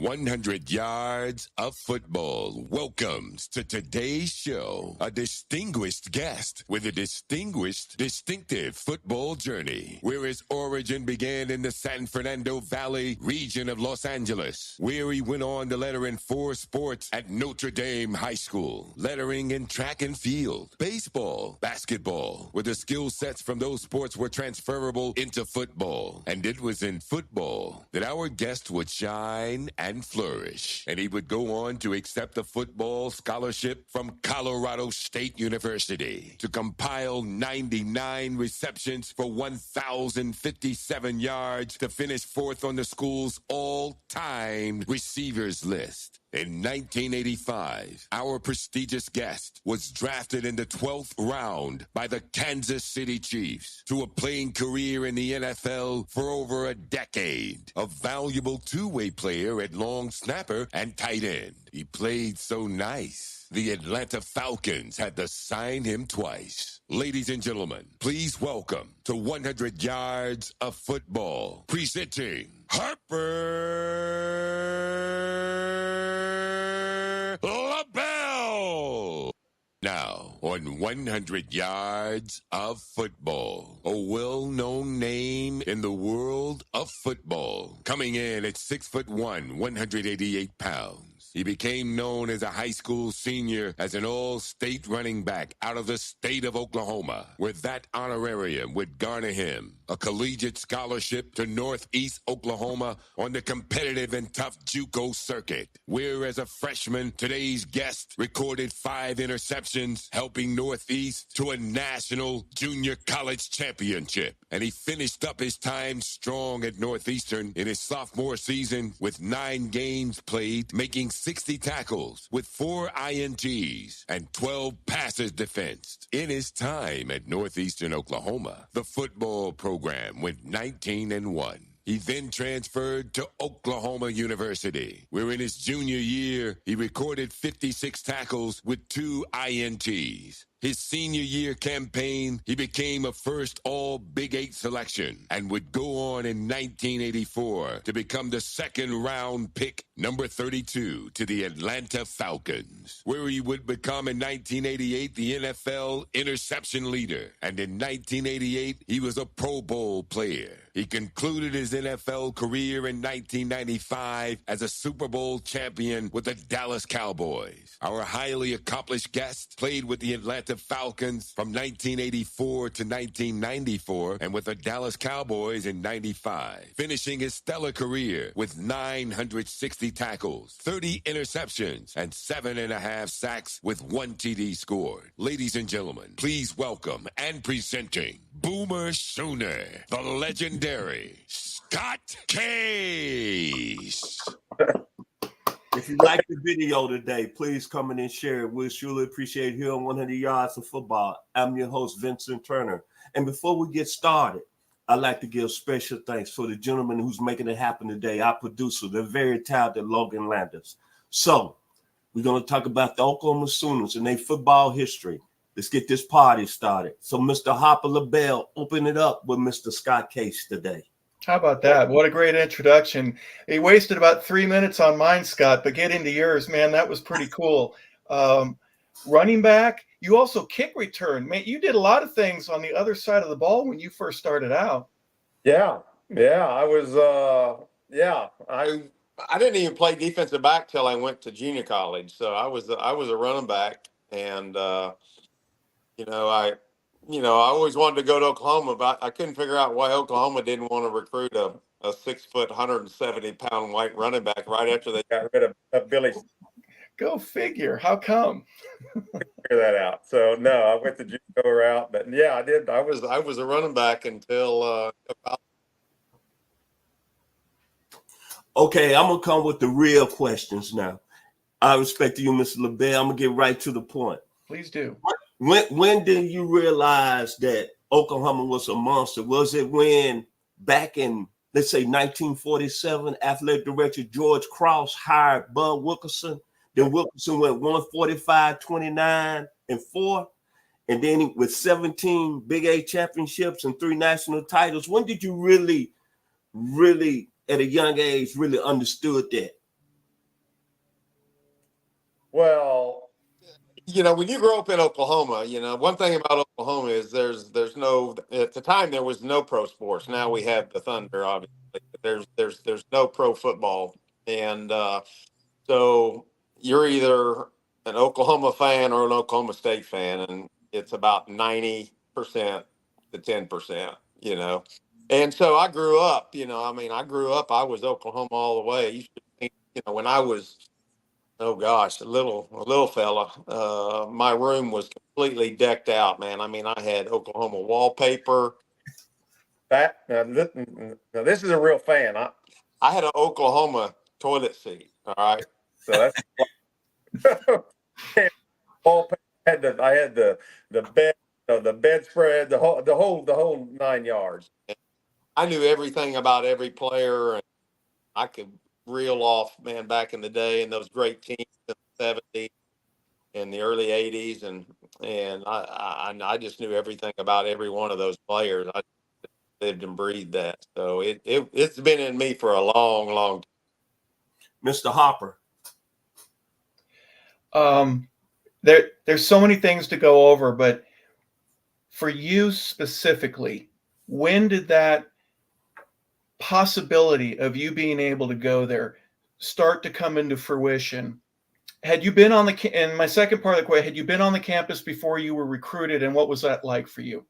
100 yards of football welcomes to today's show a distinguished guest with a distinctive football journey, where his origin began in the San Fernando Valley region of Los Angeles, where he went on to letter in 4 sports at Notre Dame High School, lettering in track and field, baseball, basketball, where the skill sets from those sports were transferable into football. And it was in football that our guest would shine and flourish, and he would go on to accept a football scholarship from Colorado State University to compile 99 receptions for 1,057 yards to finish 4th on the school's all-time receivers list. In 1985, our prestigious guest was drafted in the 12th round by the Kansas City Chiefs to a playing career in the NFL for over a decade. A valuable two-way player at long snapper and tight end. He played so nice, the Atlanta Falcons had to sign him twice. Ladies and gentlemen, please welcome to 100 Yards of Football, presenting Harper LeBel. Now, on 100 Yards of Football, a well-known name in the world of football, coming in at 6'1", 188 pounds. He became known as a high school senior as an all-state running back out of the state of Oklahoma, where that honorarium would garner him a collegiate scholarship to Northeast Oklahoma on the competitive and tough JUCO circuit, where as a freshman, today's guest recorded 5 interceptions, helping Northeast to a national junior college championship. And he finished up his time strong at Northeastern in his sophomore season with 9 games played, making 60 tackles with 4 INTs and 12 passes defensed. In his time at Northeastern Oklahoma, the football program went 19-1. He then transferred to Oklahoma University, where in his junior year, he recorded 56 tackles with 2 INTs. His senior year campaign, he became a first All-Big 8 selection and would go on in 1984 to become the second-round pick, number 32, to the Atlanta Falcons, where he would become in 1988 the NFL interception leader. And in 1988, he was a Pro Bowl player. He concluded his NFL career in 1995 as a Super Bowl champion with the Dallas Cowboys. Our highly accomplished guest played with the Atlanta Falcons from 1984 to 1994 and with the Dallas Cowboys in 95, finishing his stellar career with 960 tackles, 30 interceptions, and 7.5 sacks with 1 TD scored. Ladies and gentlemen, please welcome and presenting Boomer Sooner, the legendary Scott Case. If you like the video today, please come in and share it. We'll surely appreciate it here on 100 Yards of Football. I'm your host, Vincent Turner. And before we get started, I'd like to give special thanks for the gentleman who's making it happen today, our producer, the very talented Logan Landers. So we're going to talk about the Oklahoma Sooners and their football history. Let's get this party started. So Mr. Harper LeBel, open it up with Mr. Scott Case today. How about that? What a great introduction. He wasted about 3 minutes on mine, Scott, but get into yours, man. That was pretty cool. Running back, you also kick return. Man, you did a lot of things on the other side of the ball when you first started out. Yeah. I was, I didn't even play defensive back till I went to junior college. So I was a running back, and I always wanted to go to Oklahoma, but I couldn't figure out why Oklahoma didn't want to recruit a 6 foot, 170-pound white running back right after they got rid of Billy. Go figure. How come? Figure that out. So no, I went the JUCO route, but yeah, I did. I was a running back until. Okay, I'm gonna come with the real questions now. I respect you, Mr. LeBel. I'm gonna get right to the point. Please do. When did you realize that Oklahoma was a monster? Was it when back in, let's say, 1947, athletic director George Cross hired Bud Wilkerson? Then Wilkerson went 145, 29, and 4. And then with 17 Big 8 championships and 3 national titles, when did you really, at a young age, really understood that? Well, when you grow up in Oklahoma, one thing about Oklahoma is there's no, at the time there was no pro sports. Now we have the Thunder, obviously. But there's no pro football, and so you're either an Oklahoma fan or an Oklahoma State fan, and it's about 90% to 10%. And so I grew up. I was Oklahoma all the way. You should think, when I was, oh gosh, a little fella. My room was completely decked out, man. I had Oklahoma wallpaper. Now this is a real fan. I had an Oklahoma toilet seat. All right, so that's wallpaper. I had the bed, the bedspread, the whole 9 yards. I knew everything about every player, and I could reel off, man, back in the day, and those great teams in the '70s and the early '80s, and I just knew everything about every one of those players. I lived and breathed that, so it's been in me for a long, long time. Mr. Harper. There's so many things to go over, but for you specifically, when did that possibility of you being able to go there start to come into fruition? Had you been on and my second part of the question, had you been on the campus before you were recruited, and what was that like for you?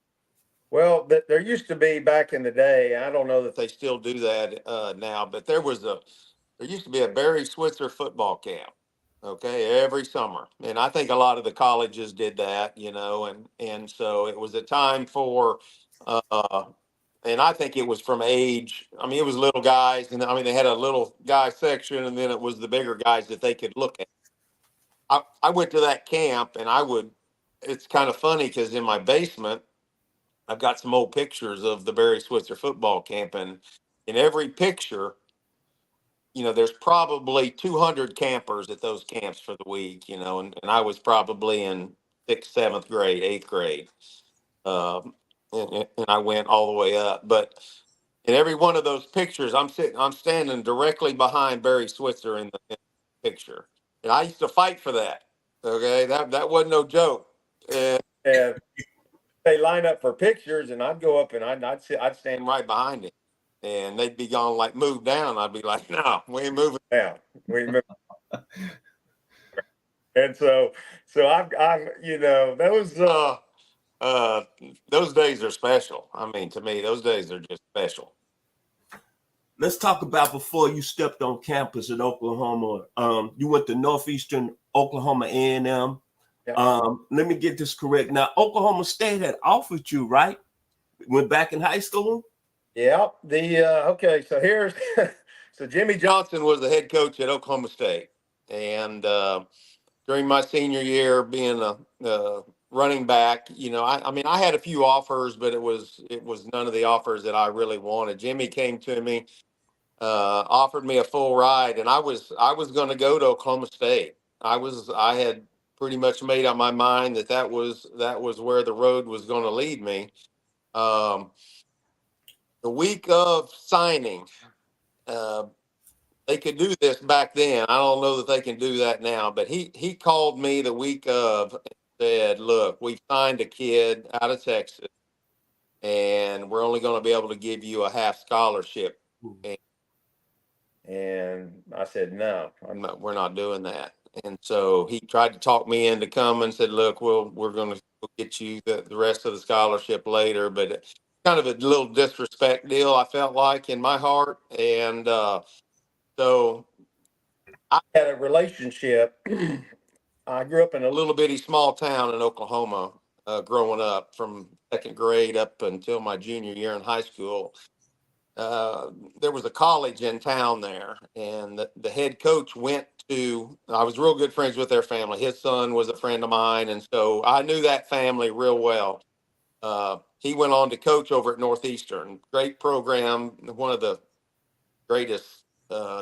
Well, there used to be back in the day. I don't know that they still do that now, but there used to be a Barry Switzer football camp. Okay, every summer, and I think a lot of the colleges did that, and so it was a time for, and I think it was from age. It was little guys, and they had a little guy section, and then it was the bigger guys that they could look at. I went to that camp, and it's kind of funny because in my basement, I've got some old pictures of the Barry Switzer football camp, and in every picture, there's probably 200 campers at those camps for the week, and I was probably in sixth, seventh grade, eighth grade. And I went all the way up. But in every one of those pictures, I'm standing directly behind Barry Switzer in the picture. And I used to fight for that. Okay. That wasn't no joke. And they line up for pictures, and I'd go up and I'd stand right behind him, and they'd be going like, "Move down." I'd be like, "No, we ain't moving down. We ain't moving." And so those days are special. To me, those days are just special. Let's talk about before you stepped on campus at Oklahoma. You went to Northeastern Oklahoma A&M. Yeah. Let me get this correct. Now, Oklahoma State had offered you, right? Went back in high school? Yeah. Okay, so here's so Jimmy Johnson was the head coach at Oklahoma State. And during my senior year, being a running back, I had a few offers, but it was none of the offers that I really wanted. Jimmy came to me, offered me a full ride, and I was going to go to Oklahoma State. I had pretty much made up my mind that was where the road was going to lead me. The week of signing, they could do this back then. I don't know that they can do that now, but he called me the week of and said, "Look, we've signed a kid out of Texas, and we're only going to be able to give you a half scholarship." And I said, "No, we're not doing that." And so he tried to talk me into coming and said, "Look, we're going to get you the rest of the scholarship later." But kind of a little disrespect deal, I felt like, in my heart. And so I had a relationship. I grew up in a little bitty small town in Oklahoma, growing up from second grade up until my junior year in high school. There was a college in town there, and the head coach I was real good friends with their family. His son was a friend of mine, and so I knew that family real well. He went on to coach over at Northeastern. Great program, one of the greatest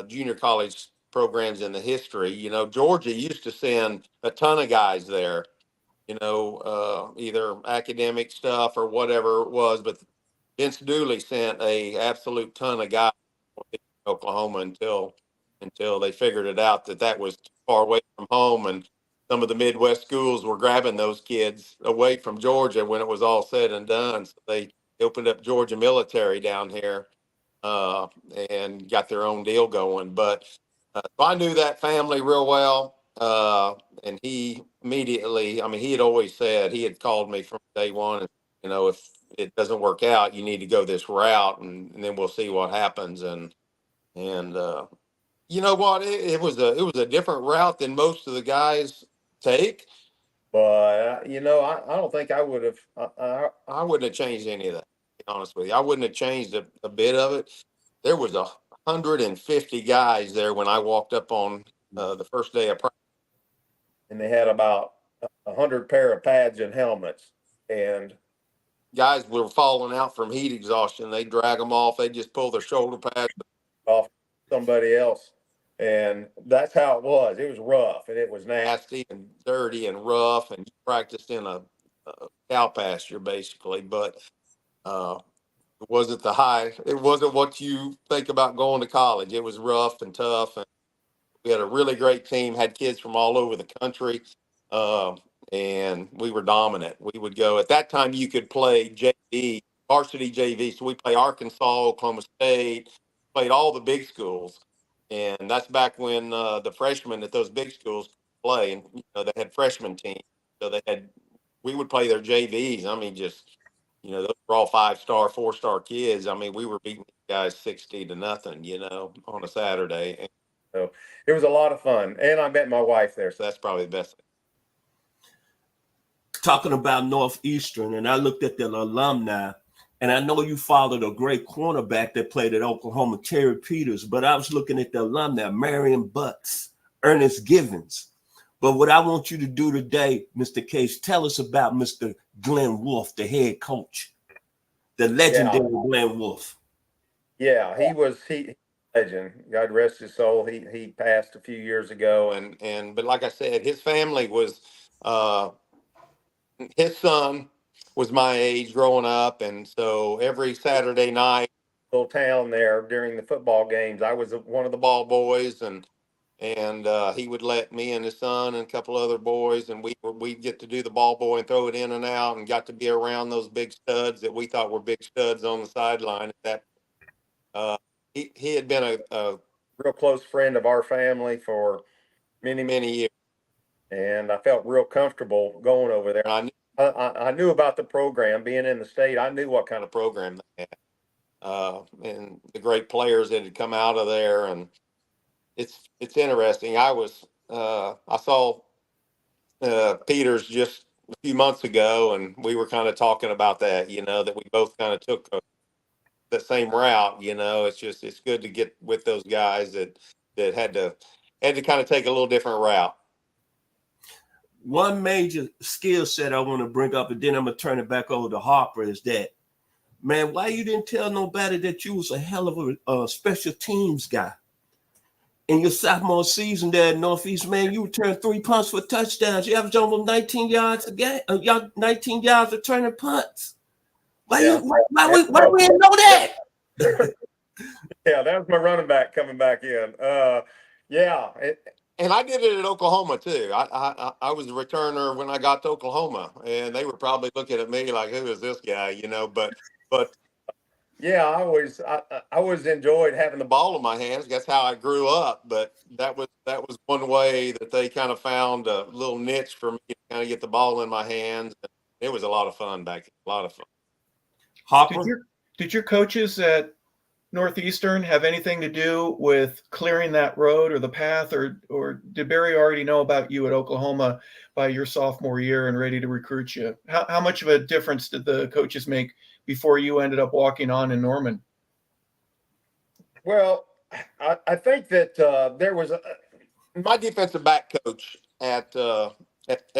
junior college programs in the history. Georgia used to send a ton of guys there, either academic stuff or whatever it was, but Vince Dooley sent a absolute ton of guys to Oklahoma until they figured it out that was too far away from home. And some of the Midwest schools were grabbing those kids away from Georgia when it was all said and done. So they opened up Georgia Military down here uh, and got their own deal going. But so I knew that family real well. And he immediately, I mean, he had always said, he had called me from day one, and, you know, if it doesn't work out, you need to go this route, and then we'll see what happens. And you know what? It was a different route than most of the guys take. But you know, I don't think I would have. I wouldn't have changed any of that. To be honest with you, I wouldn't have changed a bit of it. There was 150 guys there when I walked up on the first day of practice, and they had about 100 pair of pads and helmets, and guys were falling out from heat exhaustion. They drag them off. They just pull their shoulder pads off somebody else. And that's how it was. It was rough, and it was nasty and dirty and rough, and you practiced in a cow pasture basically. But it wasn't the high. It wasn't what you think about going to college. It was rough and tough, and we had a really great team. Had kids from all over the country, uh, and we were dominant. We would go at that time. You could play JV, varsity JV. So we play Arkansas, Oklahoma State, played all the big schools, and that's back when the freshmen at those big schools could play, and you know they had freshman teams. So they had we would play their JVs. I mean, just you know, those were all 5-star, 4-star kids. I mean, we were beating guys 60-0, you know, on a Saturday. And so it was a lot of fun. And I met my wife there. So that's probably the best thing. Talking about Northeastern, and I looked at the alumni, and I know you followed a great cornerback that played at Oklahoma, Terry Peters, but I was looking at the alumni, Marion Butts, Ernest Givens. But what I want you to do today, Mr. Case, tell us about Mr. Glenn Wolf, the head coach, the legendary Glenn Wolf. Yeah, he legend. God rest his soul. He passed a few years ago, and but like I said, his family was his son was my age growing up, and so every Saturday night, little town there during the football games, I was one of the ball boys, and he would let me and his son and a couple other boys, and we'd get to do the ball boy and throw it in and out, and got to be around those big studs that we thought were big studs on the sideline at that. He had been a real close friend of our family for many years, and I felt real comfortable going over there. I knew about the program being in the state. I knew what kind of program they had, and the great players that had come out of there. And it's interesting. I saw Peters just a few months ago, and we were kind of talking about that. You know, that we both kind of took the same route. You know, it's good to get with those guys that had to kind of take a little different route. One major skill set I want to bring up, and then I'm gonna turn it back over to Harper, is that, man, why you didn't tell nobody that you was a hell of a special teams guy? In your sophomore season there at Northeast, man, you returned 3 punts for touchdowns. You averaged almost 19 yards a game, 19 yards returning punts. Why we didn't know that? Yeah, that was my running back coming back in. And I did it at Oklahoma too. I was the returner when I got to Oklahoma, and they were probably looking at me like, "Who is this guy?" You know. But yeah, I always enjoyed having the ball in my hands. That's how I grew up. But that was one way that they kind of found a little niche for me to kind of get the ball in my hands. It was a lot of fun back then. A lot of fun. Harper? Did your coaches at Northeastern have anything to do with clearing that road or the path, or did Barry already know about you at Oklahoma by your sophomore year and ready to recruit you? How much of a difference did the coaches make before you ended up walking on in Norman? Well, I think that there was my defensive back coach at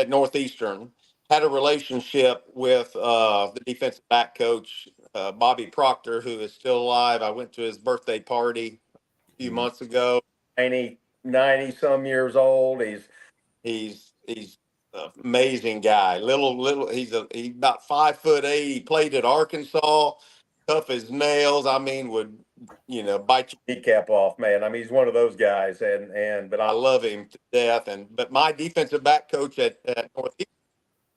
Northeastern had a relationship with the defensive back coach, Bobby Proctor, who is still alive. I went to his birthday party a few months ago. 90 some years old. He's an amazing guy. He's about 5'8". He played at Arkansas, tough as nails. I mean, would bite your kneecap off, man. I mean, he's one of those guys, but I love him to death. But my defensive back coach at Northeast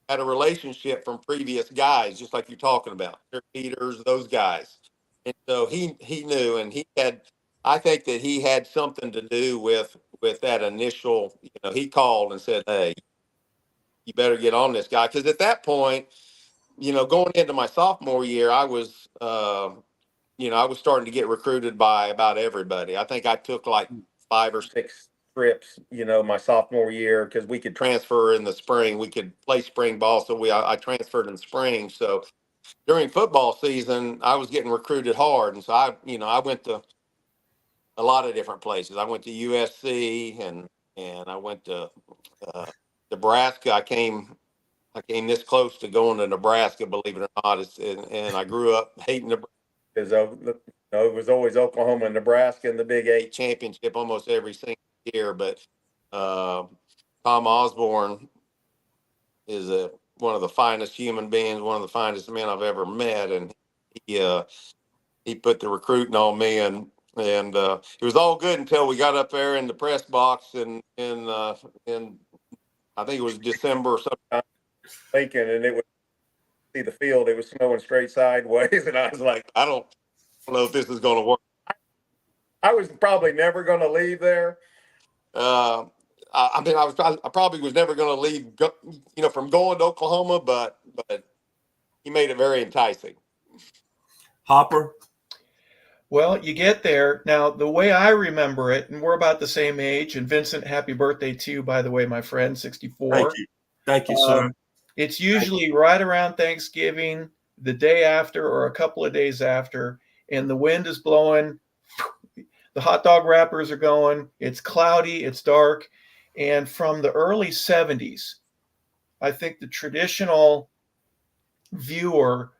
had a relationship from previous guys, just like you're talking about, Peters, those guys. And so he knew, and I think that he had something to do with that initial, he called and said, "Hey, you better get on this guy." Because at that point, going into my sophomore year, I was, I was starting to get recruited by about everybody. I think I took like 5 or 6 trips, my sophomore year, because we could transfer in the spring. We could play spring ball, so I transferred in the spring. So during football season, I was getting recruited hard, and so I went to a lot of different places. I went to USC, and I went to Nebraska. I came this close to going to Nebraska, believe it or not. And I grew up hating Nebraska because it was always Oklahoma and Nebraska in the Big 8 championship almost every single year. But Tom Osborne is one of the finest human beings, one of the finest men I've ever met, and he put the recruiting on me, and it was all good until we got up there in the press box, and I think it was December sometime, Lincoln, and it was see the field. It was snowing straight sideways, and I was like, I don't know if this is going to work. I was probably never going to leave there. I probably was never going to leave, from going to Oklahoma, but he made it very enticing. Harper? Well, you get there. Now, the way I remember it, and we're about the same age, and Vincent, happy birthday to you, by the way, my friend, 64. Thank you, sir. It's usually right around Thanksgiving, the day after, or a couple of days after, and the wind is blowing. The hot dog wrappers are going. It's cloudy. It's dark. And from the early 70s, I think the traditional viewer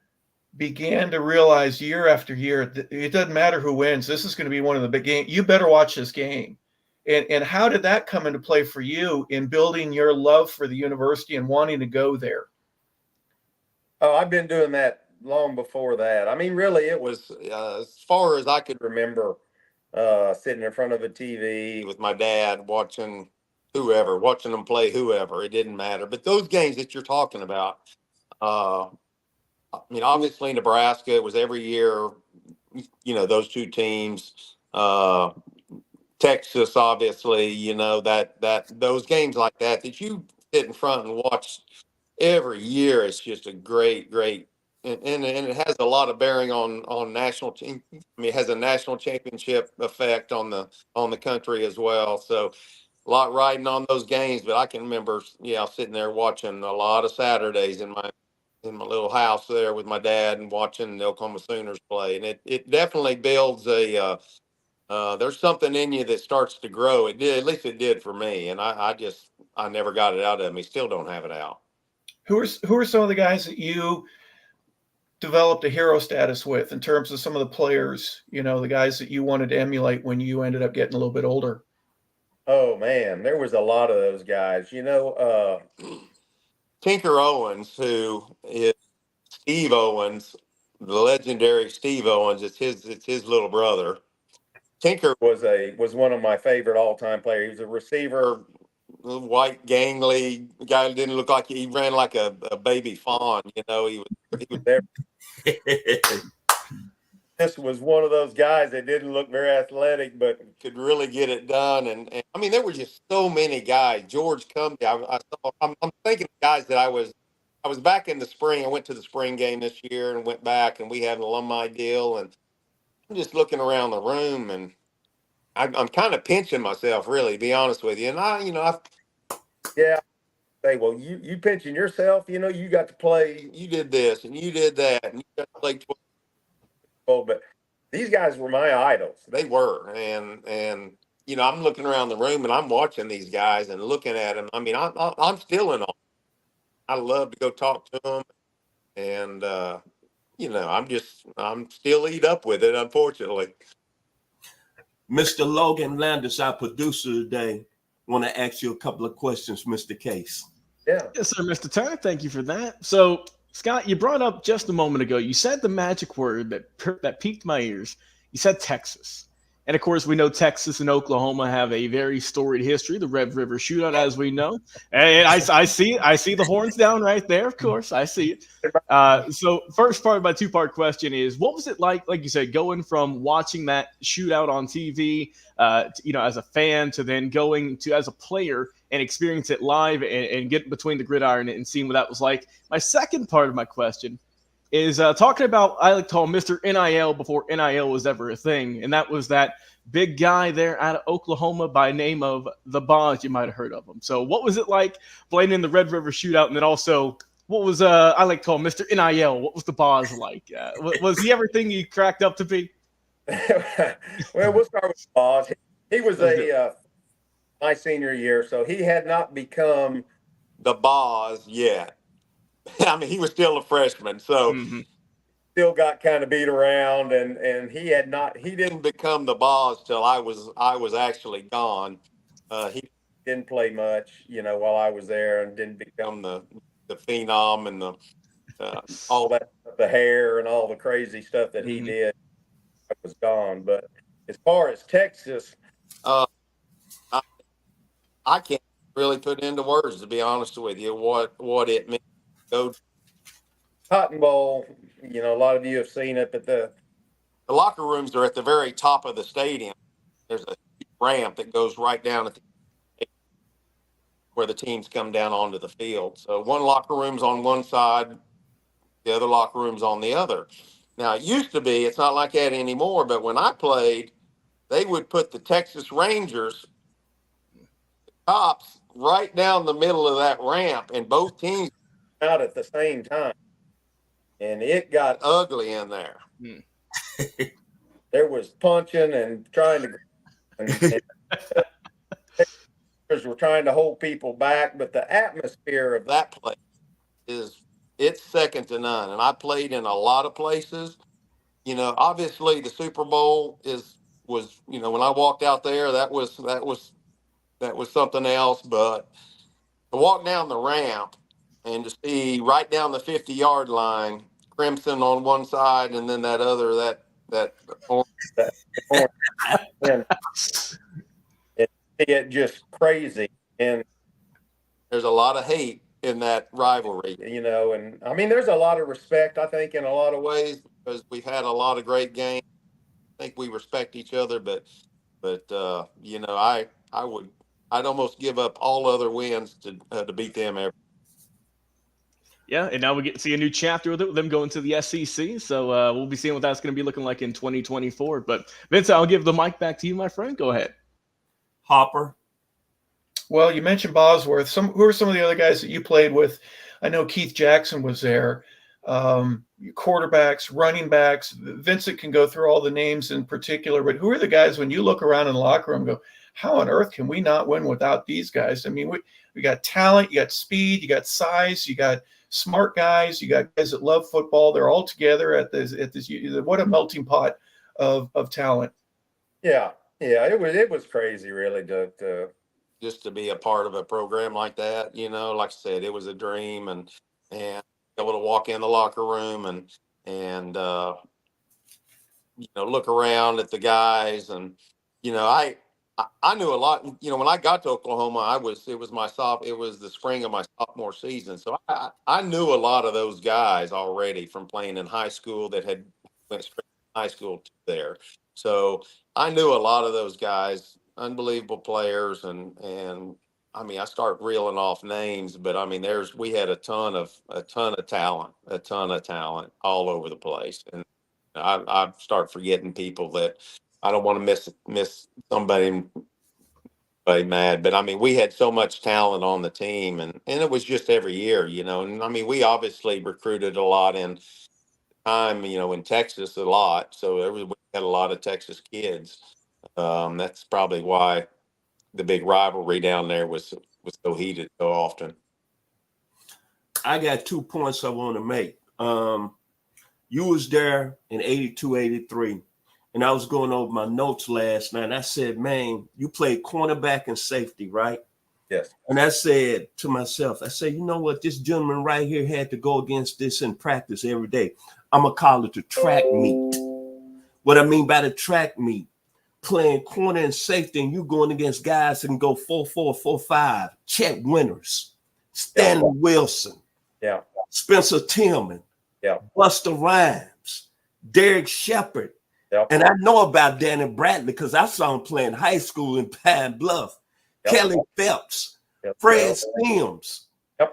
began to realize year after year, it doesn't matter who wins. This is going to be one of the big games. You better watch this game. And how did that come into play for you in building your love for the university and wanting to go there? Oh, I've been doing that long before that. I mean, really, it was as far as I could remember, sitting in front of a TV with my dad watching them play whoever. It didn't matter. But those games that you're talking about, obviously Nebraska, it was every year, those two teams. Texas, obviously, that those games like that you sit in front and watch every year. It's just a great, and it has a lot of bearing on national team. I mean, it has a national championship effect on the country as well. So a lot riding on those games. But I can remember, sitting there watching a lot of Saturdays in my little house there with my dad and watching the Oklahoma Sooners play. And it definitely builds there's something in you that starts to grow. It did, at least it did for me. And I never got it out of me. Still don't have it out. Who are some of the guys that you developed a hero status with in terms of some of the players, the guys that you wanted to emulate when you ended up getting a little bit older? Oh man, there was a lot of those guys. Tinker Owens, who is Steve Owens, the legendary Steve Owens. It's his little brother. Tinker was one of my favorite all-time players. He was a receiver, white, gangly guy. Didn't look like he ran like a baby fawn. He was there. This was one of those guys that didn't look very athletic, but could really get it done. And I mean, there were just so many guys. George Cumby. I'm thinking of guys that I was back in the spring. I went to the spring game this year and went back, and we had an alumni deal. And I'm just looking around the room, and I'm kind of pinching myself, really, to be honest with you. And I say, well, you pinching yourself, you got to play, you did this and you did that, and you got to play 12. But these guys were my idols. They were. And I'm looking around the room and I'm watching these guys and looking at them. I mean, I'm still in awe. I love to go talk to them. And, I'm still eat up with it, unfortunately. Mr. Logan Landers, our producer today, want to ask you a couple of questions, Mr. Case. Yeah. Yes, sir, Mr. Turner. Thank you for that. So, Scott, you brought up just a moment ago, you said the magic word that piqued my ears. You said Texas. And of course, we know Texas and Oklahoma have a very storied history, the Red River Shootout, as we know. And I see the horns down right there. Of course, I see it. So first part of my two-part question is, what was it like you said, going from watching that shootout on TV, as a fan, to then going to as a player and experience it live and get between the gridiron and seeing what that was like? My second part of my question is talking about, I like to call Mr. NIL before NIL was ever a thing, and that was that big guy there out of Oklahoma by name of the Boz. You might have heard of him. So what was it like playing in the Red River Shootout, and then also what was I like to call Mr. NIL? What was the Boz like? Was he everything he cracked up to be? Well, we'll start with Boz. He was my senior year, so he had not become the Boz yet. I mean, he was still a freshman, so still got kind of beat around, and he didn't become the Boz till I was actually gone. He didn't play much, while I was there, and didn't become the phenom and the all that, the hair and all the crazy stuff that he did. I was gone. But as far as Texas, I can't really put into words, to be honest with you, what it means. Go Cotton Bowl, a lot of you have seen it, but the locker rooms are at the very top of the stadium. There's a ramp that goes right down at where the teams come down onto the field. So one locker room's on one side, the other locker room's on the other. Now, it used to be, it's not like that anymore, but when I played, they would put the Texas Rangers tops right down the middle of that ramp, and both teams out at the same time. And it got ugly in there. There was punching and trying to were trying to hold people back, but the atmosphere of that place it's second to none. And I played in a lot of places. Obviously the Super Bowl was when I walked out there, that was something else. But to walk down the ramp and to see right down the 50-yard line, crimson on one side, and then that other that orange, and it just crazy. And there's a lot of hate in that rivalry, and I mean, there's a lot of respect, I think, in a lot of ways, because we've had a lot of great games. I think we respect each other, but I'd almost give up all other wins to beat them every. Yeah, and now we get to see a new chapter with them going to the SEC. So we'll be seeing what that's going to be looking like in 2024. But Vincent, I'll give the mic back to you, my friend. Go ahead. Harper. Well, you mentioned Bosworth. Who are some of the other guys that you played with? I know Keith Jackson was there. Quarterbacks, running backs. Vincent can go through all the names in particular, but who are the guys when you look around in the locker room and go, how on earth can we not win without these guys? I mean, we got talent, you got speed, you got size, you got smart guys, you got guys that love football. They're all together at this. What a melting pot of talent. Yeah, it was crazy, really, to just to be a part of a program like that. Like I said, it was a dream, and able to walk in the locker room and look around at the guys, and I knew a lot. When I got to Oklahoma, it was the spring of my sophomore season, so I knew a lot of those guys already from playing in high school that had went straight from high school to there. So I knew a lot of those guys, unbelievable players, and I mean, I start reeling off names, but I mean, we had a ton of talent all over the place, and I start forgetting people that I don't want to miss somebody mad, but I mean, we had so much talent on the team, and it was just every year, and I mean, we obviously recruited a lot in time, in Texas a lot, so we had a lot of Texas kids. That's probably why the big rivalry down there was so heated so often. I got 2 points I want to make. You was there in 82, 83, and I was going over my notes last night, and I said, man, you played cornerback and safety, right? Yes. And I said to myself, you know what? This gentleman right here had to go against this in practice every day. I'm going to call it the track meet. What I mean by the track meet, playing corner and safety, and you going against guys that can go 4-4, 4-5, Chet Winters, Stanley Wilson, Spencer Tillman, Buster Rhymes, Derek Shepard. And I know about Danny Bradley because I saw him playing high school in Pine Bluff. Kelly Phelps, Fred Sims. I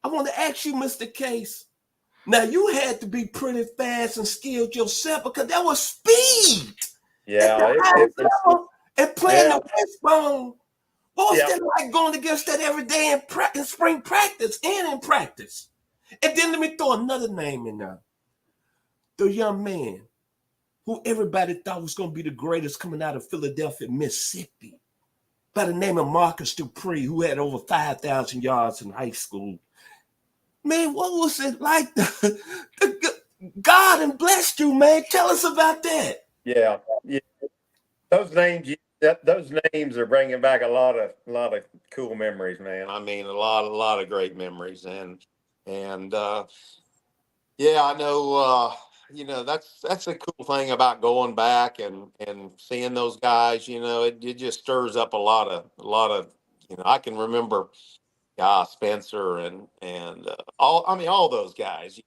want to ask you, Mr. Case. Now, you had to be pretty fast and skilled yourself because that was speed. Yeah. And playing the wishbone. What was that like going against that every day in spring practice and in practice? And then let me throw another name in there. The young man who everybody thought was going to be the greatest coming out of Philadelphia, Mississippi, by the name of Marcus Dupree, who had over 5,000 yards in high school. Man, what was it like? God and blessed you, man. Tell us about that. Yeah. Those names are bringing back a lot of cool memories, man. I mean, a lot of great memories, and yeah, I know. That's a cool thing about going back and seeing those guys. It just stirs up a lot of. I can remember. Spencer and all those guys,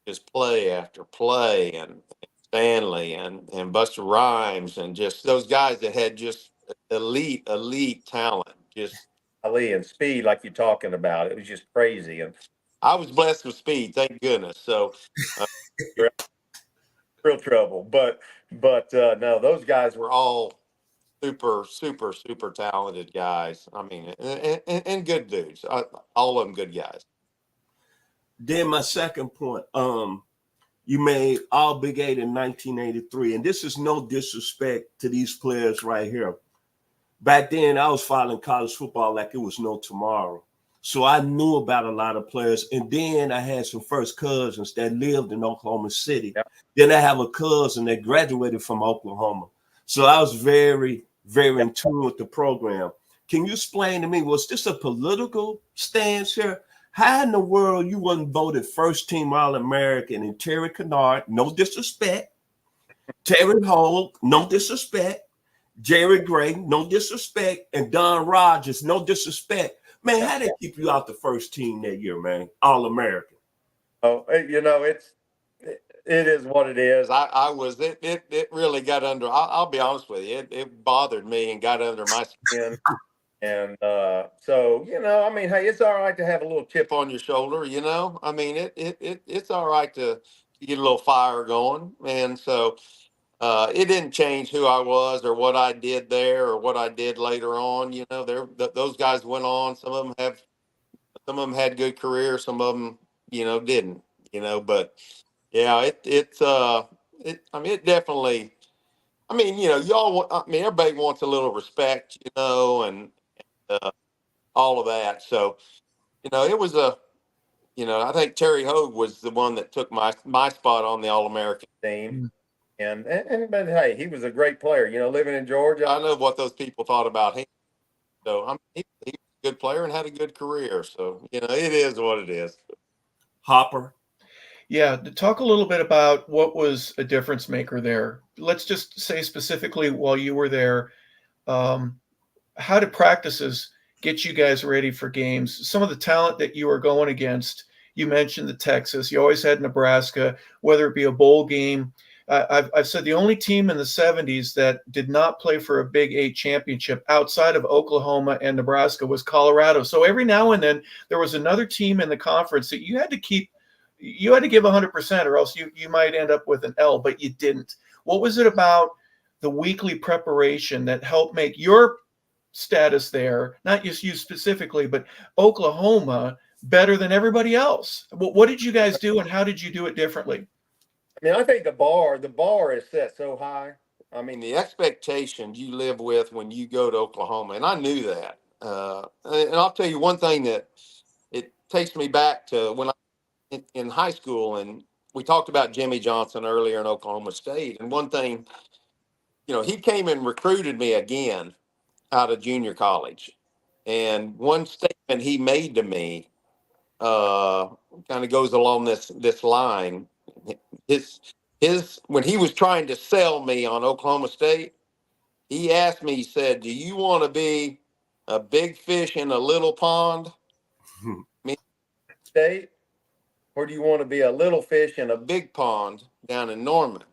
just play after play, and Stanley and Buster Rhymes, and just those guys that had just elite talent, just Ali and speed like you're talking about. It was just crazy, and I was blessed with speed, thank goodness. So real trouble, but no, those guys were all super talented guys. I mean, and good dudes. All of them good guys. Then my second point, you made All Big 8 in 1983, and this is no disrespect to these players right here. Back then, I was following college football like it was no tomorrow. So I knew about a lot of players. And then I had some first cousins that lived in Oklahoma City. Yep. Then I have a cousin that graduated from Oklahoma. So I was very, very in tune with the program. Can you explain to me, was this a political stance here? How in the world you wasn't voted first team All-American in Terry Kennard, no disrespect, Terry Holt, no disrespect, Jerry Gray, no disrespect, and Don Rogers, no disrespect. Man, how they keep you out the first team that year, man? All-American. Oh, it is what it is. It really got under, I'll be honest with you, it bothered me and got under my skin. And so, I mean, hey, it's all right to have a little chip on your shoulder, I mean, it's all right to get a little fire going. And so it didn't change who I was or what I did there or what I did later on. Those guys went on. Some of them had good careers. Some of them, didn't, but yeah, I mean, it definitely, I mean, everybody wants a little respect, and all of that. So, it was I think Terry Hogue was the one that took my spot on the All-American team. But hey, he was a great player, living in Georgia. I know what those people thought about him. So he was a good player and had a good career. So, it is what it is. Harper. Yeah, to talk a little bit about what was a difference maker there. Let's just say specifically while you were there, how did practices get you guys ready for games? Some of the talent that you were going against, you mentioned the Texas, you always had Nebraska, whether it be a bowl game. I've said the only team in the 70s that did not play for a Big 8 championship outside of Oklahoma and Nebraska was Colorado. So every now and then there was another team in the conference that you had to give 100% or else you might end up with an L, but you didn't. What was it about the weekly preparation that helped make your status there, not just you specifically, but Oklahoma, better than everybody else? What did you guys do and how did you do it differently? I mean, I think the bar is set so high. I mean, the expectations you live with when you go to Oklahoma, and I knew that. And I'll tell you one thing that it takes me back to when I in high school, and we talked about Jimmy Johnson earlier in Oklahoma State. And one thing, he came and recruited me again out of junior college. And one statement he made to me kind of goes along this line. when he was trying to sell me on Oklahoma State, he asked me, he said, "Do you want to be a big fish in a little pond, State, or do you want to be a little fish in a big pond down in Norman?"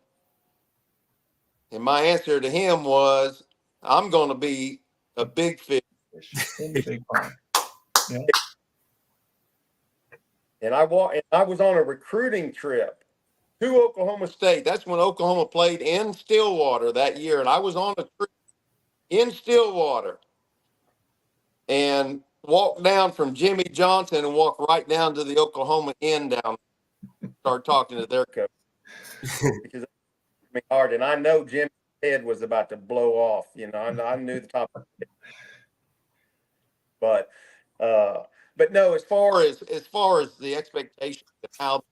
And my answer to him was, "I'm going to be a big fish in the big pond." Yeah. And I was on a recruiting trip to Oklahoma State. That's when Oklahoma played in Stillwater that year, and I was on a trip in Stillwater and walked down from Jimmy Johnson and walked right down to the Oklahoma Inn down. Start talking to their coach because it hit me hard, and I know Jimmy's head was about to blow off. You know, I knew the top of it. But no, as far as the expectations of how,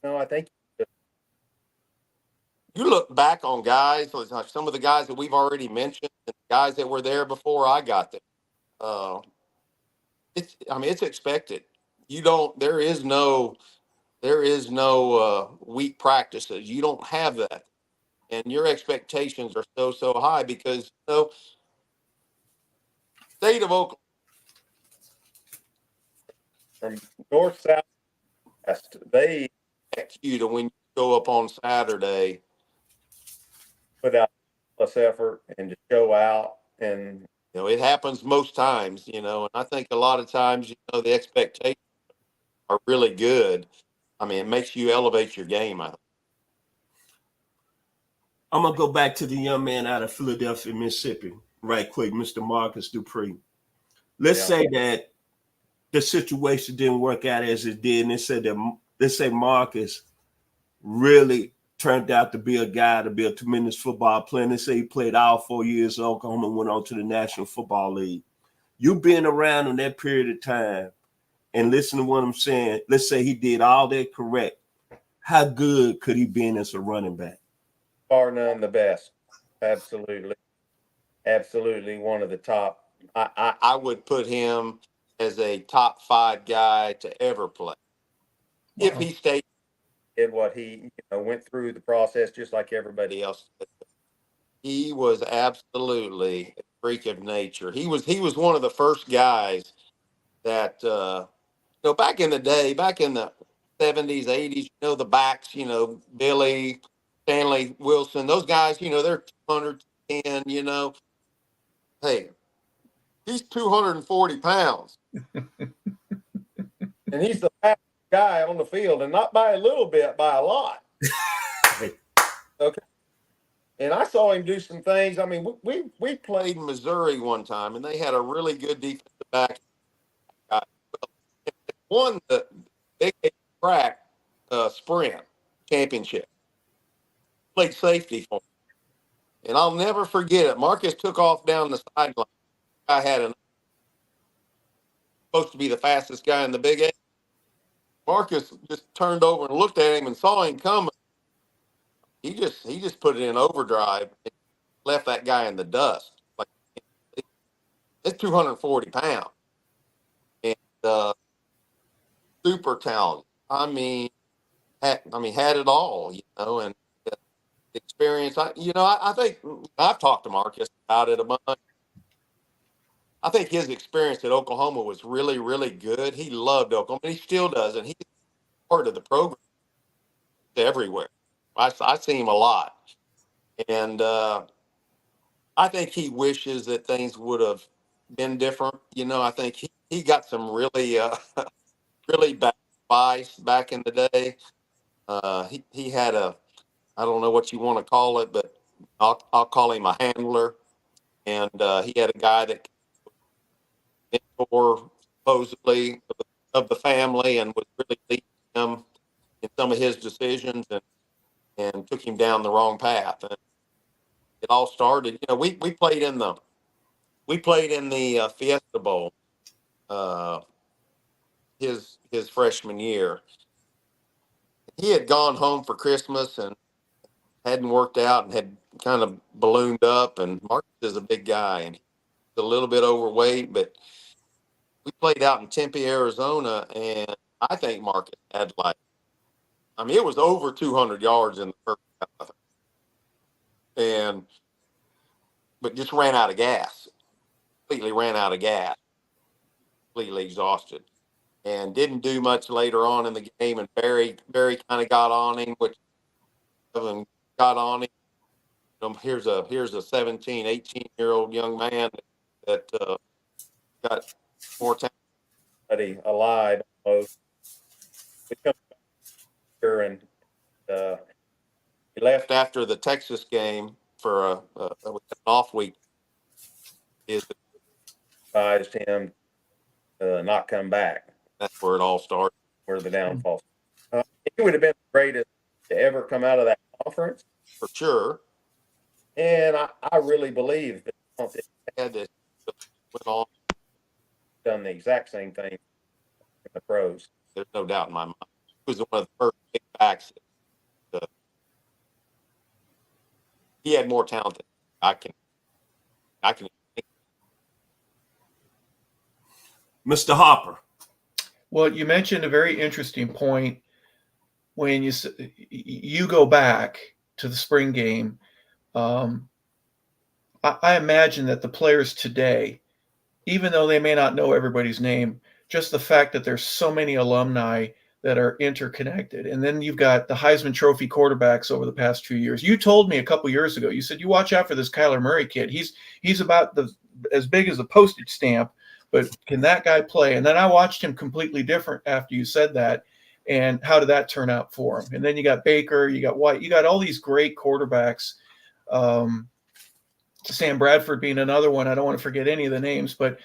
I think you look back on guys like some of the guys that we've already mentioned, and guys that were there before I got there. It's expected. You don't. There is no weak practices. You don't have that, and your expectations are so high because state of Oklahoma from north, south, west, they expect you to when you show up on Saturday, put out less effort and to show out. And it happens most times. And I think a lot of times the expectations are really good. It makes you elevate your game. I'm going to go back to the young man out of Philadelphia, Mississippi, right quick, Mr. Marcus Dupree. Let's say that the situation didn't work out as it did, and let's say Marcus really turned out to be a guy to be a tremendous football player. Let's say he played all 4 years at Oklahoma and went on to the National Football League. You being around in that period of time and listen to what I'm saying, let's say he did all that correct. How good could he be as a running back? Bar none the best. Absolutely. Absolutely one of the top. I would put him as a top 5 guy to ever play. Wow. If he stayed in what he went through the process just like everybody else did. He was absolutely a freak of nature. He was one of the first guys that back in the day, back in the 70s, 80s, the backs, Billy, Stanley Wilson, those guys, they're 210, hey, he's 240 pounds. And he's the fastest guy on the field, and not by a little bit, by a lot. Okay. And I saw him do some things. We played in Missouri one time, and they had a really good defensive back. Won the Big 8 track sprint championship. Played safety for him. And I'll never forget it. Marcus took off down the sideline. I had supposed to be the fastest guy in the Big 8. Marcus just turned over and looked at him and saw him coming. He just put it in overdrive and left that guy in the dust. Like, it's 240 pounds. And super talented. Had it all, and experience. I think I've talked to Marcus about it a bunch. I think his experience at Oklahoma was really, really good. He loved Oklahoma, and he still does, and he's part of the program everywhere. I see him a lot, and I think he wishes that things would have been different. I think he got some really, really bad advice back in the day. He had I don't know what you want to call it, but I'll call him a handler. And he had a guy that mentor supposedly of the family and was really leading him in some of his decisions and took him down the wrong path. And it all started, we played in the Fiesta Bowl his freshman year. He had gone home for Christmas and hadn't worked out and had kind of ballooned up. And Marcus is a big guy and he's a little bit overweight, but we played out in Tempe, Arizona, and I think Marcus had like I mean, it was over 200 yards in the first half, but just ran out of gas. Completely ran out of gas. Completely exhausted, and didn't do much later on in the game. And Barry kind of got on him, which got on him. Here's a 17, 18-year-old young man that got more talent alive almost. We come back here and he left after the Texas game for an off week. Is advised him not come back. That's where it all started, where the downfall. He would have been the greatest to ever come out of that conference for sure. And I really believe that if he had this went on, done the exact same thing in the pros. There's no doubt in my mind. He was one of the first big backs. He had more talent than I can. Mr. Harper. Well, you mentioned a very interesting point when you go back to the spring game. I imagine that the players today, even though they may not know everybody's name, just the fact that there's so many alumni that are interconnected. And then you've got the Heisman Trophy quarterbacks over the past few years. You told me a couple years ago, you said, you watch out for this Kyler Murray kid. He's about as big as a postage stamp, but can that guy play? And then I watched him completely different after you said that. And how did that turn out for him? And then you got Baker, you got White, you got all these great quarterbacks. Sam Bradford being another one. I don't want to forget any of the names, but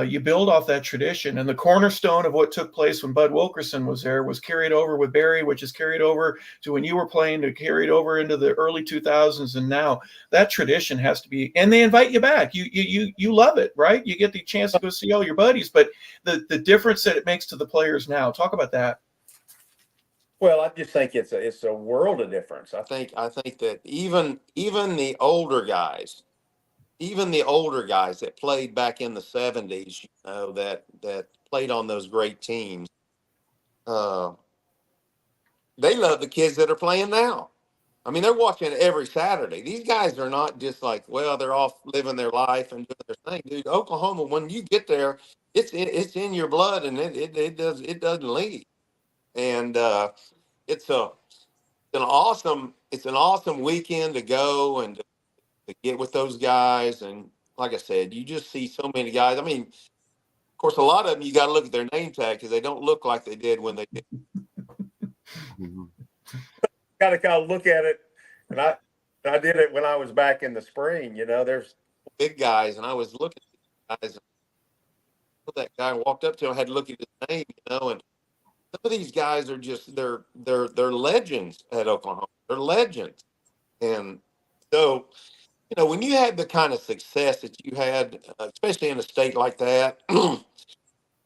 you build off that tradition. And the cornerstone of what took place when Bud Wilkerson was there was carried over with Barry, which is carried over to when you were playing, to carried over into the early 2000s. And now that tradition has to be, and they invite you back. You love it, right? You get the chance to go see all your buddies, but the difference that it makes to the players now, talk about that. Well, I just think it's a world of difference. I think that even the older guys, that played back in the 70s, that played on those great teams, they love the kids that are playing now. I mean, they're watching every Saturday. These guys are not just like, well, they're off living their life and doing their thing. Dude, Oklahoma, when you get there, it's in your blood, and it doesn't leave. And it's an awesome weekend to go and to get with those guys. And like I said, you just see so many guys. I mean, of course, a lot of them, you got to look at their name tag because they don't look like they did when they did. Got to kind of look at it. And I did it when I was back in the spring. There's big guys, and I was looking at these guys. That guy walked up to him, had to look at his name, and some of these guys are just they're legends at Oklahoma. They're legends. And so, when you had the kind of success that you had, especially in a state like that,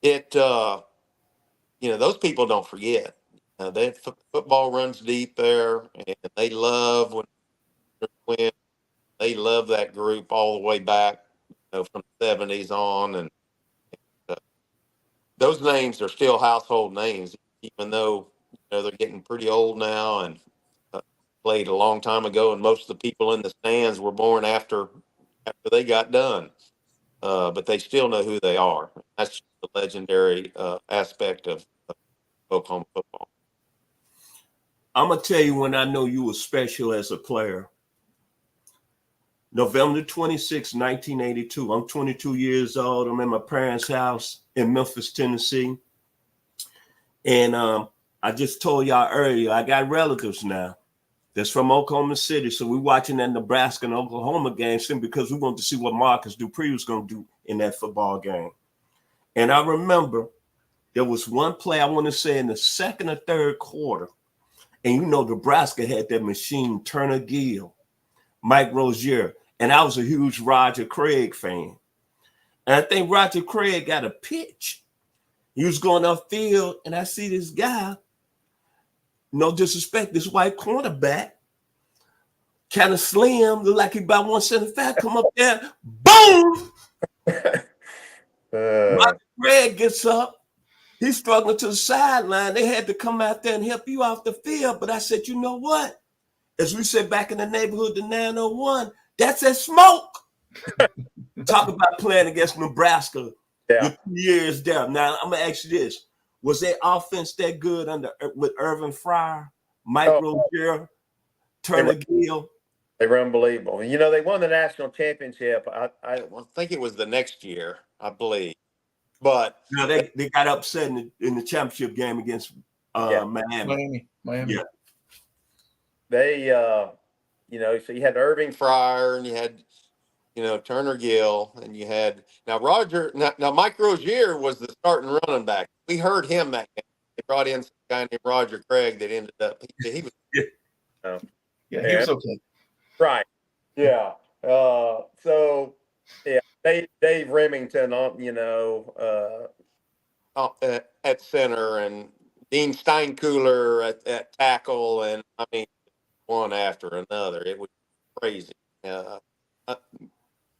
those people don't forget. Football runs deep there, and they love when they love that group all the way back, from the 70s on, and those names are still household names, even though they're getting pretty old now and played a long time ago, and most of the people in the stands were born after they got done. But they still know who they are. That's the legendary aspect of Oklahoma football. I'm going to tell you when I know you were special as a player. November 26, 1982. I'm 22 years old. I'm in my parents' house in Memphis, Tennessee. And I just told y'all earlier, I got relatives now that's from Oklahoma City. So we're watching that Nebraska and Oklahoma game simply because we wanted to see what Marcus Dupree was going to do in that football game. And I remember there was one play, I want to say in the second or third quarter. And Nebraska had that machine, Turner Gill, Mike Rozier. And I was a huge Roger Craig fan. And I think Roger Craig got a pitch. He was going upfield, and I see this guy, no disrespect, this white cornerback, kind of slim, look like he about 175, come up there, boom! Roger Craig gets up, He's struggling to the sideline. They had to come out there and help you off the field. But I said, you know what? As we said back in the neighborhood, the 901, that's that smoke. Talk about playing against Nebraska. Yeah. Your 2 years there. Now, I'm going to ask you this. Was their offense that good with Irvin Fryer, Mike Rozier, Turner Gill? They were unbelievable. You know, they won the national championship. I think it was the next year, I believe. But no, they got upset in the championship game against Miami. Miami. Yeah. They, you know, so you had Irving Fryer and you had, you know, Turner Gill, and you had now Mike Rozier was the starting running back. We heard him that game. They brought in some guy named Roger Craig that ended up he was he was okay. Right. Yeah. So yeah, Dave Remington you know, at center, and Dean Steinkühler at tackle, and I mean one after another. It was crazy.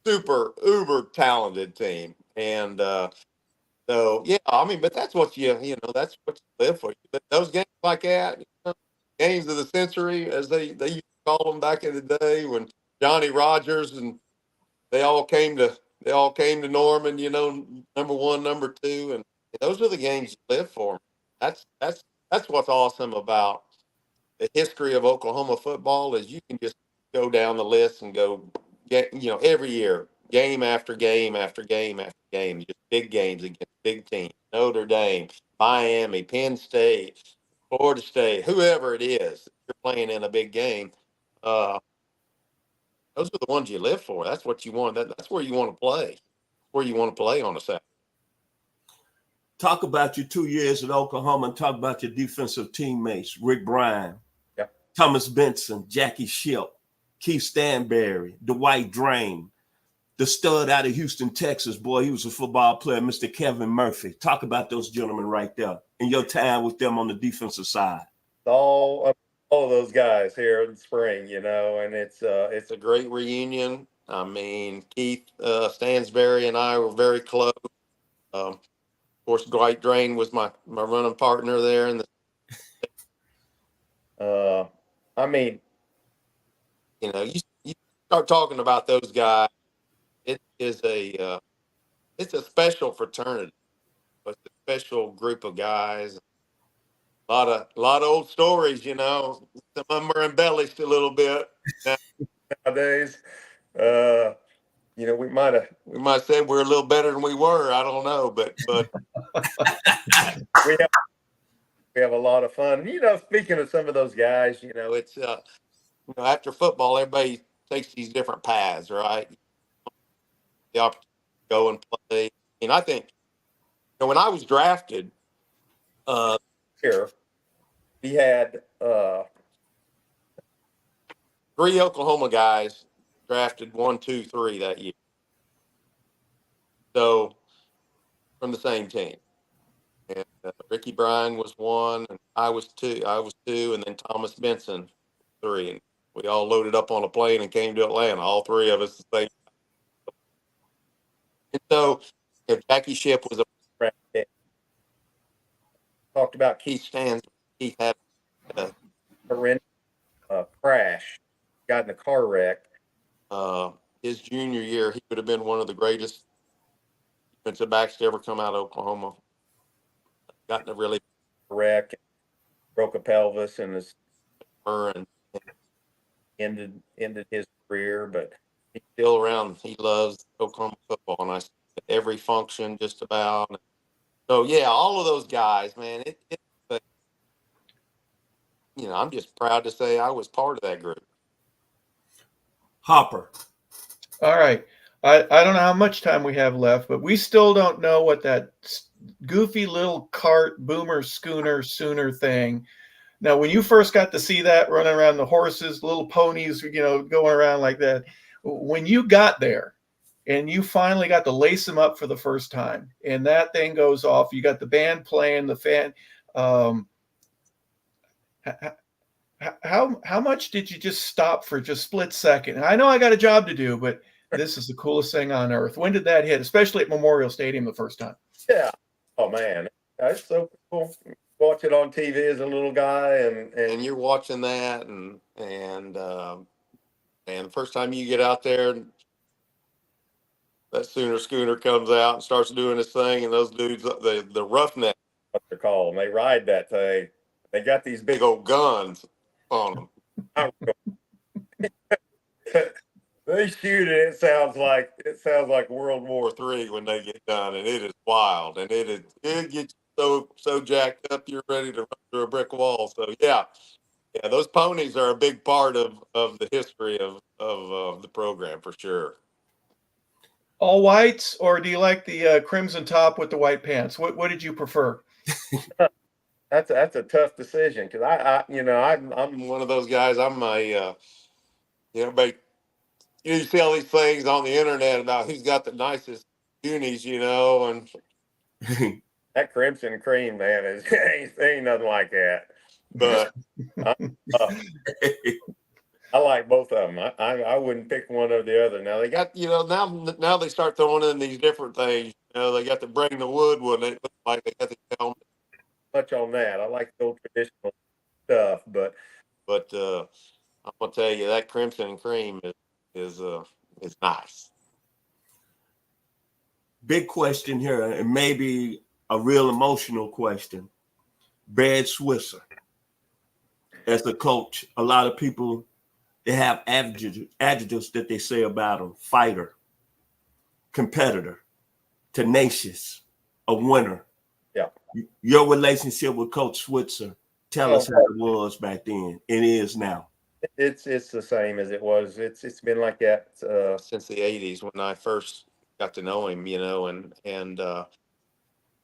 Super uber talented team, and so yeah, I mean, but that's what you know, that's what you live for. But those games like that, you know, games of the century, as they used to call them back in the day, when Johnny Rodgers and they all came to Norman, you know, number 1, number 2, and those are the games you live for. That's what's awesome about the history of Oklahoma football, is you can just go down the list and go get, you know, every year, game after game after game after game, just big games against big teams. Notre Dame, Miami, Penn State, Florida State, whoever it is, you're playing in a big game. Those are the ones you live for. That's what you want. That's where you want to play. Where you want to play on a Saturday. Talk about your 2 years at Oklahoma and talk about your defensive teammates, Rick Bryan, Thomas Benson, Jackie Shipp, Keith Stanberry, Dwight Drain, the stud out of Houston, Texas. Boy, he was a football player, Mr. Kevin Murphy. Talk about those gentlemen right there and your time with them on the defensive side. All of those guys here in the spring, you know, and it's a great reunion. I mean, Keith Stansberry and I were very close. Of course, Dwight Drain was my running partner there, and I mean, you know, you start talking about those guys, it is it's a special fraternity. It's a special group of guys. A lot of old stories, you know. Some of them are embellished a little bit nowadays. You know, we might have said we're a little better than we were. I don't know, but we have a lot of fun. You know, speaking of some of those guys, you know, it's you know, after football, everybody takes these different paths, right? The opportunity to go and play. And I think, you know, when I was drafted here, we had 3 Oklahoma guys drafted 1, 2, 3 that year. So from the same team. And Ricky Bryan was 1, and I was 2, and then Thomas Benson 3, and we all loaded up on a plane and came to Atlanta. All 3 of us the same. And so, you know, Jackie Shipp was a talked about Keith Stans. Keith had a horrendous crash, got in a car wreck. His junior year, he would have been one of the greatest defensive backs to ever come out of Oklahoma. Got in a really wreck, broke a pelvis, and ended his career. But he's still around. He loves Oklahoma football, and I see it at every function just about. So yeah, all of those guys, man. You know, I'm just proud to say I was part of that group. Harper. All right. I don't know how much time we have left, but we still don't know what that goofy little cart boomer schooner sooner thing. Now, when you first got to see that running around, the horses, little ponies, you know, going around like that, when you got there and you finally got to lace them up for the first time and that thing goes off, you got the band playing, the fan, how much did you just stop for just split second? I know I got a job to do, but this is the coolest thing on earth. When did that hit, especially at Memorial Stadium the first time? Yeah. Oh man, That's so cool. Watch it on TV as a little guy, and you're watching that, and the first time you get out there, that Sooner Schooner comes out and starts doing his thing, and those dudes, the roughnecks, what they're called, and they ride that thing. They got these big old guns on them. They shoot it. It sounds like World War III when they get done, and it is wild, and it gets so jacked up you're ready to run through a brick wall. So yeah, those ponies are a big part of the history of the program for sure. All whites, or do you like the crimson top with the white pants? What did you prefer? That's a tough decision because I'm one of those guys. I'm a everybody. You see all these things on the internet about who's got the nicest unis, and that crimson and cream, man, ain't nothing like that. But I like both of them. I wouldn't pick one or the other. Now they got now they start throwing in these different things. They got to bring the wood one. It looks like they got the helmet. Much on that. I like the old traditional stuff, but I'm gonna tell you that crimson and cream is nice. Big question here, and maybe a real emotional question. Brad Switzer, as a coach, a lot of people, they have adjectives that they say about him: fighter, competitor, tenacious, a winner. Yeah. Your relationship with Coach Switzer, tell us how it was back then. It is now. It's the same as it was. It's been like that since the '80s when I first got to know him. And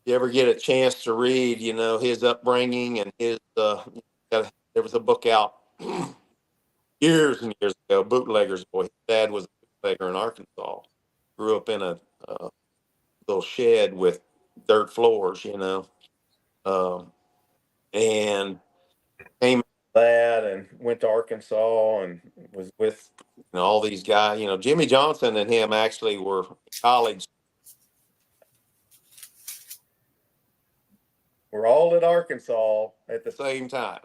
you ever get a chance to read, his upbringing and his there was a book out years and years ago, Bootlegger's Boy. His dad was a bootlegger in Arkansas. Grew up in a little shed with dirt floors, and came out of that and went to Arkansas and was with all these guys. Jimmy Johnson and him actually were in college. We're all at Arkansas at the same time.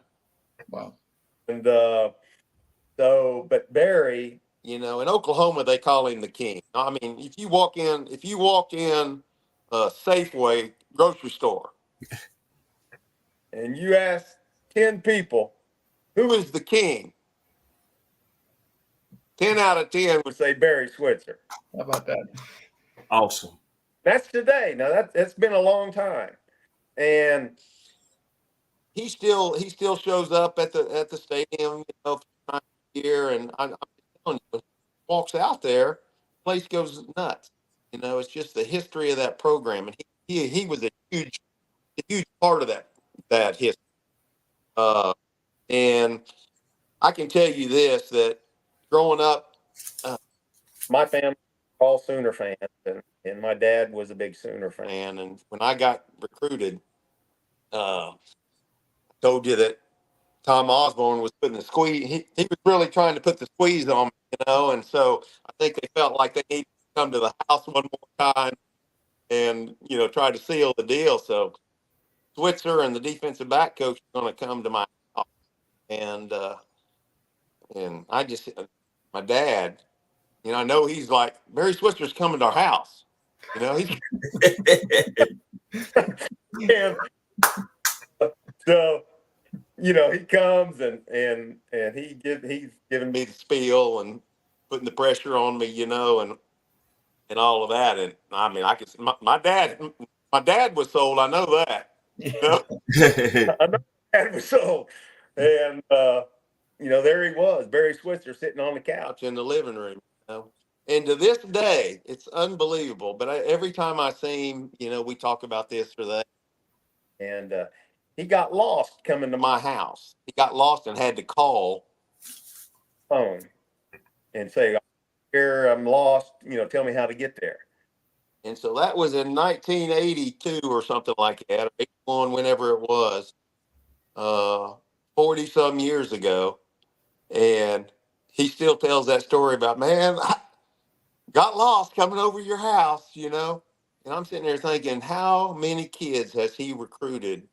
Wow. And but Barry, in Oklahoma, they call him the king. I mean, if you walk in a Safeway grocery store and you ask 10 people, who is the king? 10 out of 10 would say Barry Switzer. How about that? Awesome. That's today. Now that's been a long time. And he still shows up at the stadium, 3 times a year, and I'm telling you, walks out there, place goes nuts. It's just the history of that program, and he was a huge part of that history. And I can tell you this, that growing up, my family were all Sooner fans, and my dad was a big Sooner fan. And when I got recruited, told you that Tom Osborne was putting the squeeze. He was really trying to put the squeeze on me, and so I think they felt like they needed to come to the house one more time and, try to seal the deal. So Switzer and the defensive back coach are going to come to my house. And I just, my dad, I know he's like, Barry Switzer's coming to our house. He's and so, he comes and he's giving me the spiel and putting the pressure on me, and all of that. And I mean, my dad was sold. I know that. I know my dad was sold. And there he was, Barry Switzer, sitting on the couch in the living room. And to this day, it's unbelievable. But every time I see him, we talk about this or that. And he got lost coming to my house. He got lost and had to call phone and say, "Here, I'm lost. Tell me how to get there." And so that was in 1982 or something like that, or 81, whenever it was, 40 some years ago. And he still tells that story about, man, I got lost coming over your house, And I'm sitting there thinking, how many kids has he recruited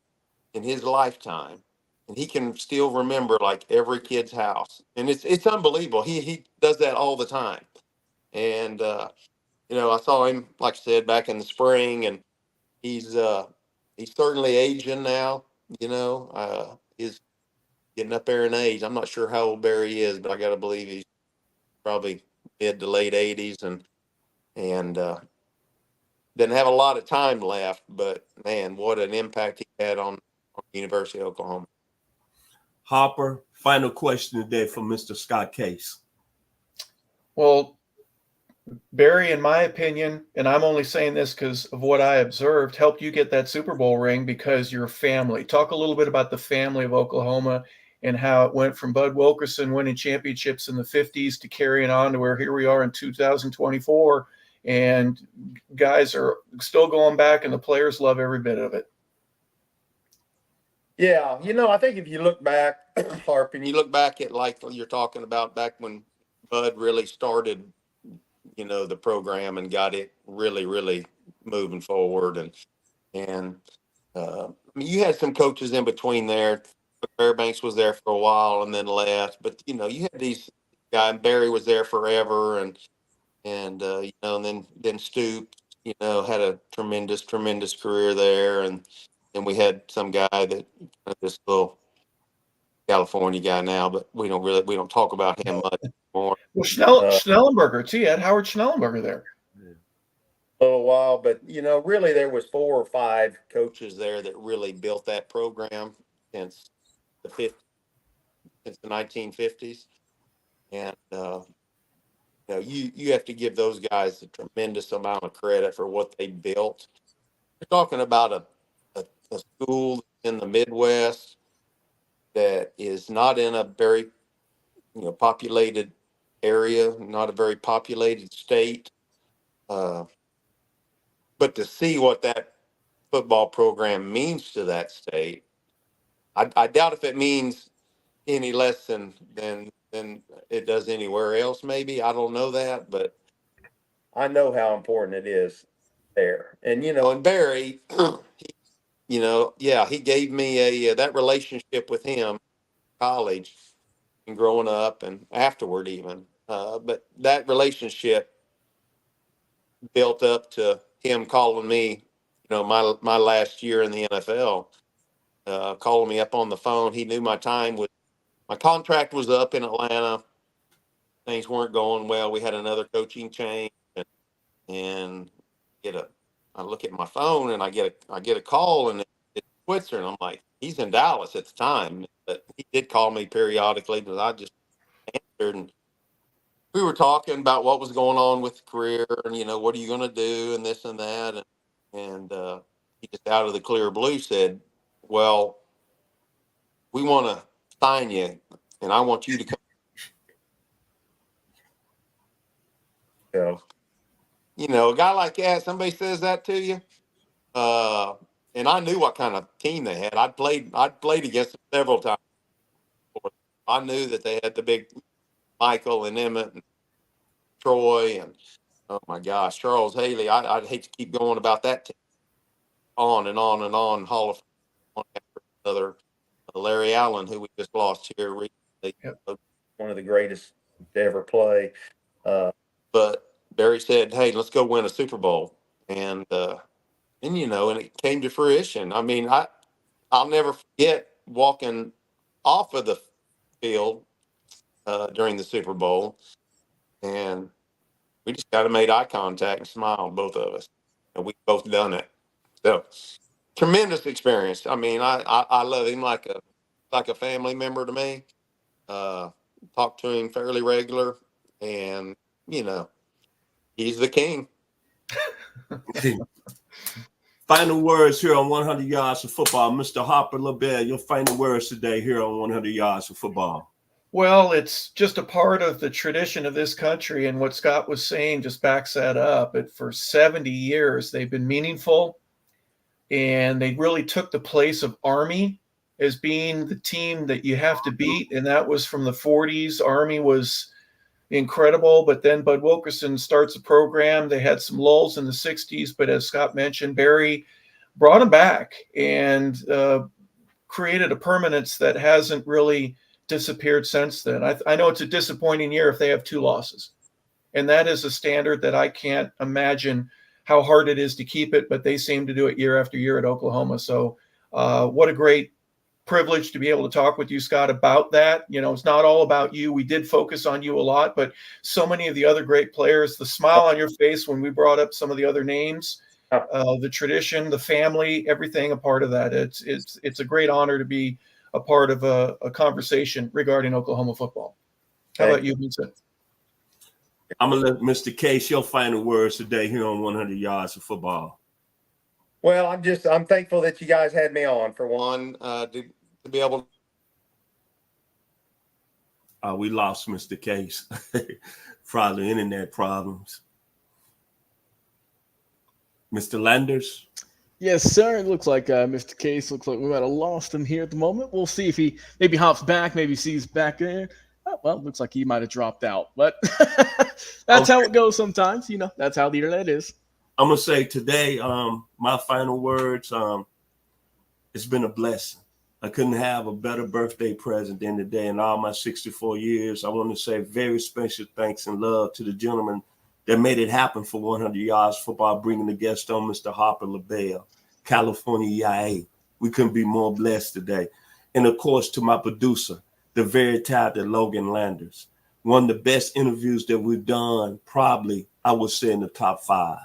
in his lifetime? And he can still remember like every kid's house. And it's unbelievable. He does that all the time. And I saw him, like I said, back in the spring, and he's certainly aging now. He's getting up there in age. I'm not sure how old Barry is, but I got to believe he's probably mid to late 80s, and didn't have a lot of time left. But man, what an impact he had on the University of Oklahoma. Harper, final question today from Mr. Scott Case. Well, Barry, in my opinion, and I'm only saying this because of what I observed, helped you get that Super Bowl ring because your family. Talk a little bit about the family of Oklahoma and how it went from Bud Wilkerson winning championships in the 50s to carrying on to where here we are in 2024. And guys are still going back, and the players love every bit of it. Yeah, I think if you look back, Harp, and you look back at like you're talking about back when Bud really started, the program and got it really, really moving forward. And I mean, you had some coaches in between there. Fairbanks was there for a while and then left. But, you had these guys, Barry was there forever. And and then Stoop, had a tremendous career there. And then we had some guy that this little California guy now, but we don't talk about him much anymore. Well, Schnellenberger too. You had Howard Schnellenberger there. A little while, but really there was 4 or 5 coaches there that really built that program since the 1950s, and you have to give those guys a tremendous amount of credit for what they built. You're talking about a school in the Midwest that is not in a very populated area, not a very populated state. But to see what that football program means to that state, I doubt if it means any less than it does anywhere else. Maybe I don't know that, but I know how important it is there. And and Barry, he gave me that relationship with him, college, and growing up, and afterward even. But that relationship built up to him calling me, my last year in the NFL, calling me up on the phone. He knew my contract was up in Atlanta. Things weren't going well. We had another coaching change, and I look at my phone and I get a call, and it's Switzer, and I'm like, he's in Dallas at the time, but he did call me periodically, but I just answered, and we were talking about what was going on with the career, and what are you going to do, and this and that, and he just out of the clear blue said, well, we want to sign you, and I want you to come. A guy like that, somebody says that to you, and I knew what kind of team they had. I'd played against them several times. I knew that they had the big Michael and Emmett and Troy, and oh my gosh, Charles Haley. I'd hate to keep going about that team. On and on and on. Hall of Fame, one after another. Larry Allen, who we just lost here recently, one of the greatest to ever play. But Barry said, "Hey, let's go win a Super Bowl," and it came to fruition. I mean, I'll never forget walking off of the field during the Super Bowl, and we just kind of made eye contact and smiled, both of us, and we both done it. So tremendous experience. I mean, I love him like a family member to me. Talk to him fairly regular, and he's the king. Final words here on 100 Yards of Football. Mr. Harper LeBel, your final words today here on 100 Yards of Football. Well, it's just a part of the tradition of this country, and what Scott was saying just backs that up. But for 70 years, they've been meaningful, and they really took the place of Army as being the team that you have to beat, and that was from the 40s. Army was, incredible. But then Bud Wilkerson starts a program. They had some lulls in the 60s, but as Scott mentioned, Barry brought him back and created a permanence that hasn't really disappeared since then. I know it's a disappointing year if they have 2 losses. And that is a standard that I can't imagine how hard it is to keep it, but they seem to do it year after year at Oklahoma. So what a great privilege to be able to talk with you, Scott, about that. You know, it's not all about you. We did focus on you a lot, but so many of the other great players, the smile on your face when we brought up some of the other names, the tradition, the family, everything a part of that. It's a great honor to be a part of a conversation regarding Oklahoma football. How about you, Vincent? I'm going to let Mr. Case your final words today here on 100 Yards of Football. Well, I'm thankful that you guys had me on, for one, to be able to. We lost Mr. Case. Probably internet problems. Mr. Landers? Yes, sir. It looks like Mr. Case looks like we might have lost him here at the moment. We'll see if he maybe hops back, maybe sees back there. Oh, well, looks like he might have dropped out, but that's how it goes sometimes. You know, that's how the internet is. I'm going to say today, my final words, it's been a blessing. I couldn't have a better birthday present than today in all my 64 years. I want to say very special thanks and love to the gentleman that made it happen for 100 Yards Football, bringing the guest on, Mr. Harper, LeBel, California EIA. We couldn't be more blessed today. And, of course, to my producer, the very talented Logan Landers. One of the best interviews that we've done, probably, I would say, in the top 5.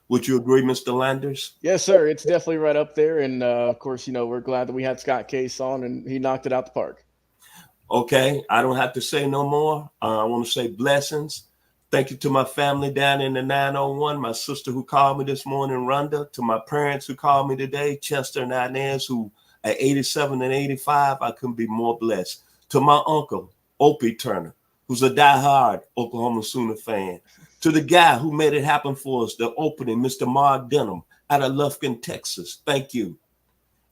Would you agree, Mr. Landers? Yes, sir. It's definitely right up there. And, of course, you know, we're glad that we had Scott Case on, and he knocked it out the park. Okay. I don't have to say no more. I want to say blessings. Thank you to my family down in the 901, my sister who called me this morning, Rhonda, to my parents who called me today, Chester and Inez, who at 87 and 85, I couldn't be more blessed. To my uncle, Opie Turner, who's a diehard Oklahoma Sooner fan. To the guy who made it happen for us, the opening, Mr. Mark Denham out of Lufkin, Texas. Thank you.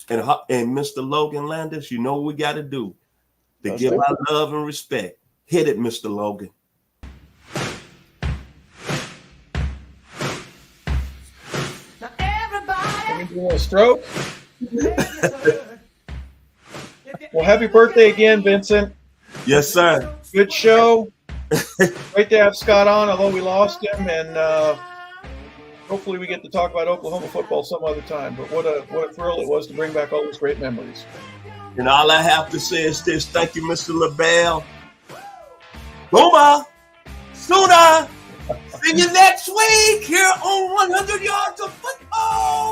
And Mr. Logan Landers, you know what we got to do to give our love and respect. Hit it, Mr. Logan. Now everybody, a stroke. Well, happy birthday again, Vincent. Yes, sir. Good show. Great to have Scott on, although we lost him, and hopefully we get to talk about Oklahoma football some other time. But what a thrill it was to bring back all those great memories. And all I have to say is this: thank you, Mr. LeBel. Boomer, Sooner. See you next week here on 100 Yards of Football.